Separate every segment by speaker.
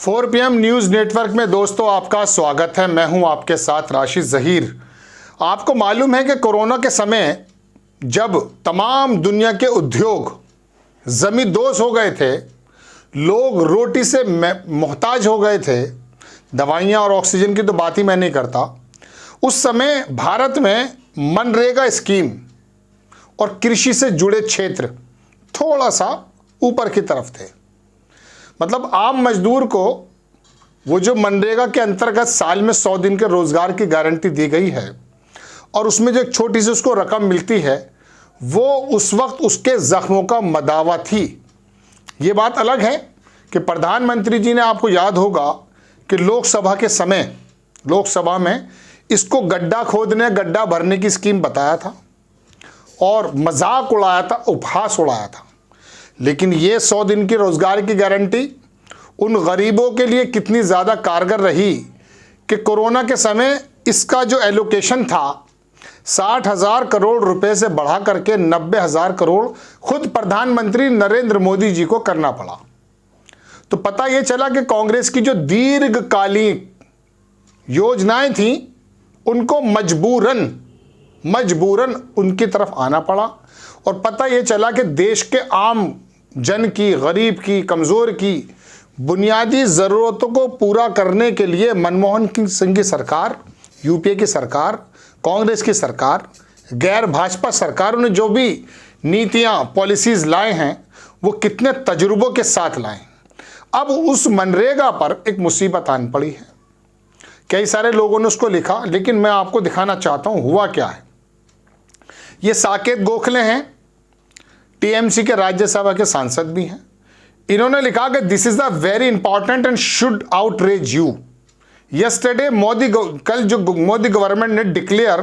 Speaker 1: 4 PM news network में दोस्तों आपका स्वागत है। मैं हूं आपके साथ राशिद ज़हीर। आपको मालूम है कि कोरोना के समय जब तमाम दुनिया के उद्योग ज़मींदोज़ हो गए थे, लोग रोटी से मोहताज हो गए थे, दवाइयां और ऑक्सीजन की तो बात ही मैं नहीं करता, उस समय भारत में मनरेगा स्कीम और कृषि से जुड़े क्षेत्र थोड़ा सा ऊपर की तरफ थे। मतलब आम मजदूर को वो जो मनरेगा के अंतर्गत साल में 100 दिन के रोजगार की गारंटी दी गई है और उसमें जो एक छोटी सी उसको रकम मिलती है, वो उस वक्त उसके जख्मों का मदावा थी। ये बात अलग है कि प्रधानमंत्री जी ने, आपको याद होगा कि लोकसभा के समय लोकसभा में इसको गड्ढा खोदने गड्ढा भरने की स्कीम बताया था और मजाक उड़ाया था, उपहास उड़ाया था। लेकिन ये 100 दिन की रोजगार की गारंटी उन गरीबों के लिए कितनी ज़्यादा कारगर रही कि कोरोना के समय इसका जो एलोकेशन था 60,000 करोड़ रुपए से बढ़ा करके 90,000 करोड़ खुद प्रधानमंत्री नरेंद्र मोदी जी को करना पड़ा। तो पता ये चला कि कांग्रेस की जो दीर्घकालीन योजनाएं थी उनको मजबूरन उनकी तरफ आना पड़ा। और पता ये चला कि देश के आम जन की, गरीब की, कमज़ोर की बुनियादी ज़रूरतों को पूरा करने के लिए मनमोहन सिंह की सरकार, यूपीए की सरकार, कांग्रेस की सरकार, गैर भाजपा सरकारों ने जो भी नीतियां, पॉलिसीज़ लाए हैं वो कितने तजुर्बों के साथ लाए। अब उस मनरेगा पर एक मुसीबत आन पड़ी है। कई सारे लोगों ने उसको लिखा, लेकिन मैं आपको दिखाना चाहता हूँ हुआ क्या है। ये साकेत गोखले हैं, टीएमसी के राज्यसभा के सांसद भी हैं। इन्होंने लिखा कि this is the very important and should outrage you. Yesterday कल जो मोदी गवर्नमेंट ने declare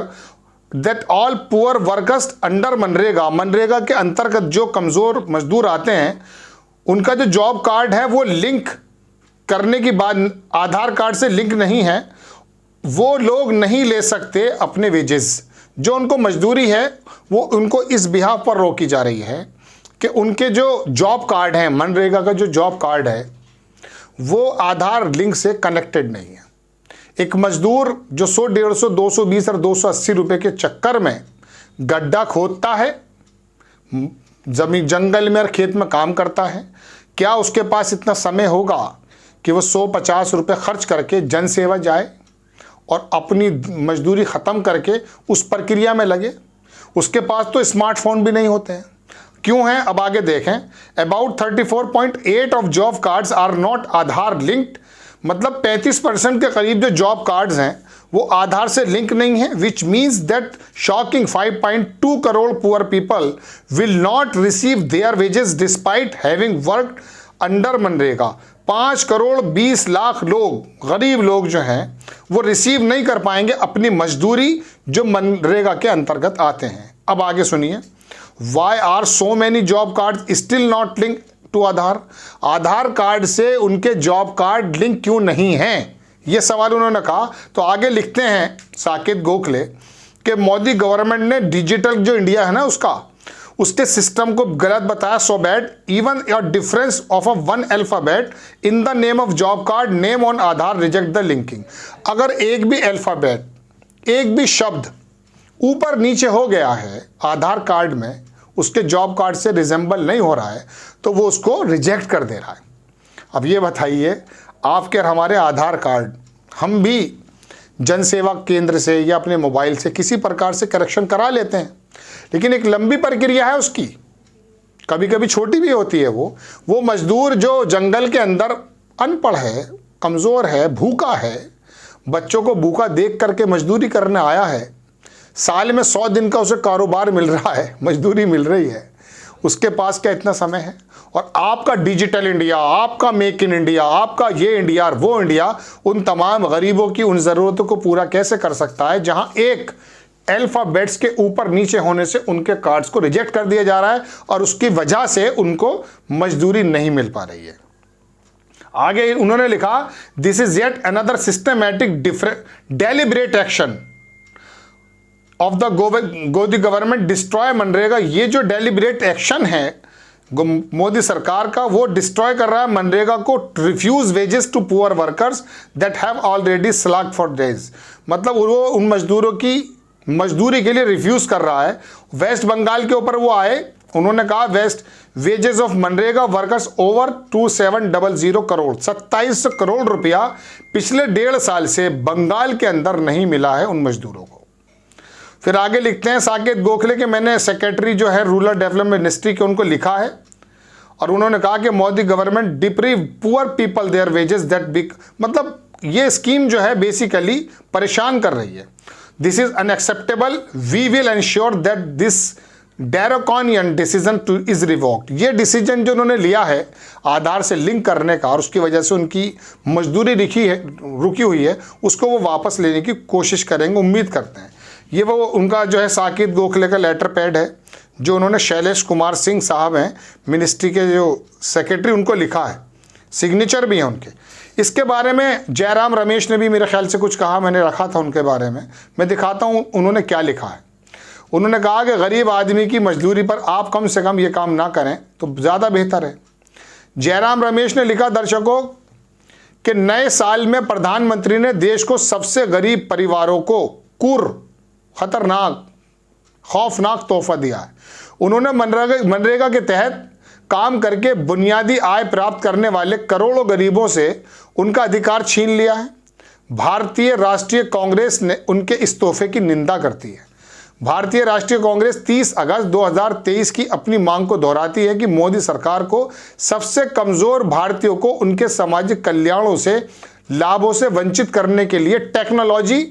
Speaker 1: that all poor workers under MNREGA के अंतर्गत जो कमजोर मजदूर आते हैं उनका जो जॉब कार्ड है वो लिंक करने की बाद आधार कार्ड से लिंक नहीं है, वो लोग नहीं ले सकते अपने वेजेस। जो उनको मजदूरी है वो उनको इस बिहाफ पर रोकी जा रही है कि उनके जो जॉब कार्ड हैं, मनरेगा का जो जॉब कार्ड है वो आधार लिंक से कनेक्टेड नहीं है। एक मजदूर जो 100, 150, 220 और 280 रुपए के चक्कर में गड्ढा खोदता है, जमीन जंगल में और खेत में काम करता है, क्या उसके पास इतना समय होगा कि वो 150 रुपये खर्च करके जनसेवा जाए और अपनी मजदूरी ख़त्म करके उस प्रक्रिया में लगे? उसके पास तो स्मार्टफोन भी नहीं होते हैं। क्यों हैं? अब आगे देखें। About 34.8 of job cards are not Aadhaar linked. मतलब 35% के करीब जो जॉब कार्ड्स हैं वो आधार से लिंक नहीं है, which means that shocking 5.2 crore poor people will not receive there wages despite having worked under MNREGA. 5 crore 20 lakh लोग, गरीब लोग जो हैं वो रिसीव नहीं कर पाएंगे अपनी मजदूरी जो मनरेगा के अंतर्गत आते हैं। अब आगे सुनिए, why are so many job card still not link to Aadhaar. Aadhaar card से उनके जॉब कार्ड लिंक क्यों नहीं हैं, ये सवाल उन्होंने कहा। तो आगे लिखते हैं साकेत गोखले कि मोदी गवर्नमेंट ने डिजिटल जो इंडिया है ना उसके सिस्टम को गलत बताया, so bad even a difference of a 1 alphabet in the name of job card name on Aadhaar reject the linking. अगर एक भी अल्फाबेट, एक भी शब्द ऊपर नीचे हो गया है आधार कार्ड में, उसके जॉब कार्ड से रिजेंबल नहीं हो रहा है, तो वो उसको रिजेक्ट कर दे रहा है। अब ये बताइए, आपके और हमारे आधार कार्ड हम भी जनसेवा केंद्र से या अपने मोबाइल से किसी प्रकार से करेक्शन करा लेते हैं, लेकिन एक लंबी प्रक्रिया है उसकी, कभी कभी छोटी भी होती है। वो मजदूर जो जंगल के अंदर अनपढ़ है, कमज़ोर है, भूखा है, बच्चों को भूखा देख करके मजदूरी करने आया है, साल में 100 दिन का उसे कारोबार मिल रहा है, मजदूरी मिल रही है, उसके पास क्या इतना समय है? और आपका डिजिटल इंडिया, आपका मेक इन इंडिया, आपका ये इंडिया और वो इंडिया उन तमाम गरीबों की उन ज़रूरतों को पूरा कैसे कर सकता है जहां एक अल्फाबेट्स के ऊपर नीचे होने से उनके कार्ड्स को रिजेक्ट कर दिया जा रहा है और उसकी वजह से उनको मजदूरी नहीं मिल पा रही है। आगे उन्होंने लिखा, this is yet another systematic deliberate action of the गोदी गवर्नमेंट डिस्ट्रॉय मनरेगा। ये जो डेलिब्रेट एक्शन है मोदी सरकार का, वो डिस्ट्रॉय कर रहा है मनरेगा को। Refuse wages to poor workers that have already slacked for days, मतलब वो उन मजदूरों की मजदूरी के लिए रिफ्यूज कर रहा है। वेस्ट बंगाल के ऊपर वो आए, उन्होंने कहा वेस्ट वेजेस ऑफ मनरेगा वर्कर्स ओवर 2700 करोड़, 27 करोड़ रुपया पिछले 1.5 साल से बंगाल के अंदर नहीं मिला है उन मजदूरों को। फिर आगे लिखते हैं साकेत गोखले के, मैंने सेक्रेटरी जो है रूरल डेवलपमेंट मिनिस्ट्री के उनको लिखा है और उन्होंने कहा कि Modi government deprive poor people their wages that big, मतलब ये स्कीम जो है बेसिकली परेशान कर रही है। This is unacceptable, we will ensure that this draconian decision too is revoked. ये डिसीजन जो उन्होंने लिया है आधार से लिंक करने का और उसकी वजह से उनकी मजदूरी रुकी हुई है, उसको वो वापस लेने की कोशिश करेंगे, उम्मीद करते हैं। ये वो उनका जो है साकेत गोखले का लेटर पैड है जो उन्होंने शैलेश कुमार सिंह साहब हैं मिनिस्ट्री के जो सेक्रेटरी, उनको लिखा है, सिग्नेचर भी हैं उनके। इसके बारे में जयराम रमेश ने भी मेरे ख्याल से कुछ कहा, मैंने रखा था उनके बारे में, मैं दिखाता हूँ उन्होंने क्या लिखा है। उन्होंने कहा कि गरीब आदमी की मजदूरी पर आप कम से कम ये काम ना करें तो ज़्यादा बेहतर है। जयराम रमेश ने लिखा, दर्शकों कि नए साल में प्रधानमंत्री ने देश को सबसे गरीब परिवारों को खतरनाक खौफनाक तोहफा दिया है। उन्होंने मनरेगा के तहत काम करके बुनियादी आय प्राप्त करने वाले करोड़ों गरीबों से उनका अधिकार छीन लिया है। भारतीय राष्ट्रीय कांग्रेस ने उनके इस तोहफे की निंदा करती है। भारतीय राष्ट्रीय कांग्रेस 30 अगस्त 2023 की अपनी मांग को दोहराती है कि मोदी सरकार को सबसे कमजोर भारतीयों को उनके सामाजिक कल्याणों से लाभों से वंचित करने के लिए टेक्नोलॉजी,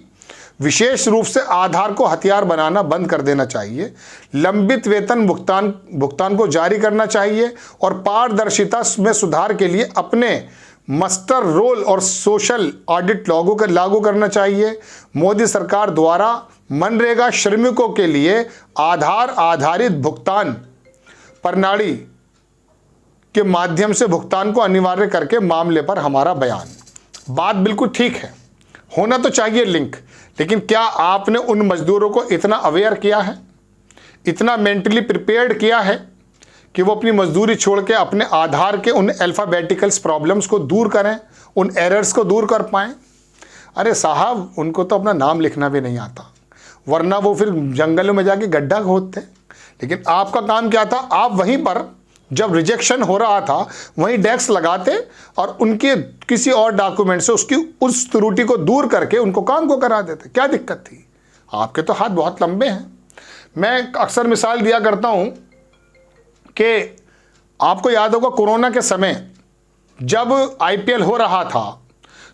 Speaker 1: विशेष रूप से आधार को हथियार बनाना बंद कर देना चाहिए। लंबित वेतन भुगतान को जारी करना चाहिए और पारदर्शिता में सुधार के लिए अपने मास्टर रोल और सोशल ऑडिट लागू करना चाहिए। मोदी सरकार द्वारा मनरेगा श्रमिकों के लिए आधार आधारित भुगतान प्रणाली के माध्यम से भुगतान को अनिवार्य करके मामले पर हमारा बयान। बात बिल्कुल ठीक है, होना तो चाहिए लिंक, लेकिन क्या आपने उन मजदूरों को इतना अवेयर किया है, इतना मेंटली प्रिपेयर्ड किया है कि वो अपनी मजदूरी छोड़ के अपने आधार के उन अल्फ़ाबेटिकल्स प्रॉब्लम्स को दूर करें, उन एरर्स को दूर कर पाएँ? अरे साहब, उनको तो अपना नाम लिखना भी नहीं आता, वरना वो फिर जंगलों में जाके गड्ढा खोदते। लेकिन आपका काम क्या था? आप वहीं पर जब रिजेक्शन हो रहा था वहीं डेस्क लगाते और उनके किसी और डॉक्यूमेंट से उसकी उस त्रुटि को दूर करके उनको काम को करा देते। क्या दिक्कत थी? आपके तो हाथ बहुत लंबे हैं। मैं अक्सर मिसाल दिया करता हूं कि आपको याद होगा कोरोना के समय जब आईपीएल हो रहा था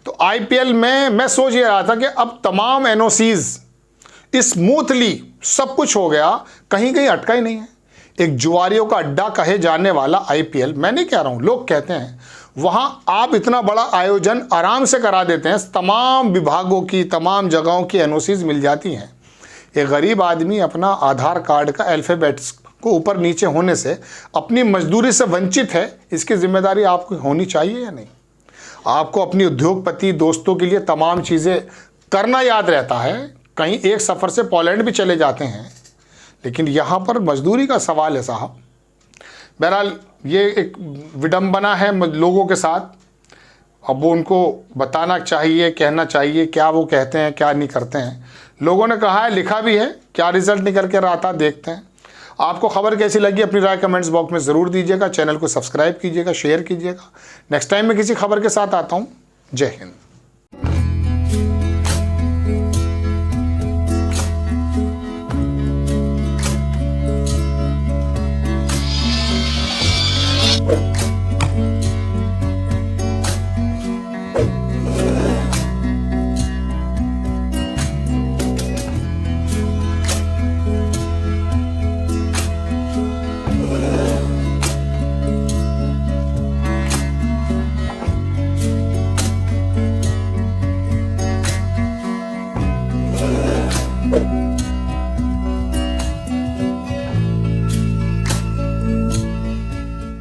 Speaker 1: तो आईपीएल में मैं सोच ये रहा था कि अब तमाम एनओसीज स्मूथली सब कुछ हो गया, कहीं कहीं अटका ही नहीं है। एक जुआरियों का अड्डा कहे जाने वाला आईपीएल, मैं नहीं कह रहा हूं, लोग कहते हैं, वहां आप इतना बड़ा आयोजन आराम से करा देते हैं, तमाम विभागों की तमाम जगहों की एनओसीज मिल जाती हैं। एक गरीब आदमी अपना आधार कार्ड का अल्फ़ाबेट्स को ऊपर नीचे होने से अपनी मजदूरी से वंचित है, इसकी जिम्मेदारी आपको होनी चाहिए या नहीं? आपको अपनी उद्योगपति दोस्तों के लिए तमाम चीज़ें करना याद रहता है, कहीं एक सफ़र से पोलैंड भी चले जाते हैं, लेकिन यहाँ पर मजदूरी का सवाल है साहब। बहरहाल ये एक विडंबना है लोगों के साथ। अब वो उनको बताना चाहिए, कहना चाहिए क्या वो कहते हैं क्या नहीं करते हैं। लोगों ने कहा है, लिखा भी है, क्या रिजल्ट निकल कर आता देखते हैं। आपको खबर कैसी लगी अपनी राय कमेंट्स बॉक्स में ज़रूर दीजिएगा। चैनल को सब्सक्राइब कीजिएगा, शेयर कीजिएगा। नेक्स्ट टाइम मैं किसी खबर के साथ आता हूँ। जय हिंद।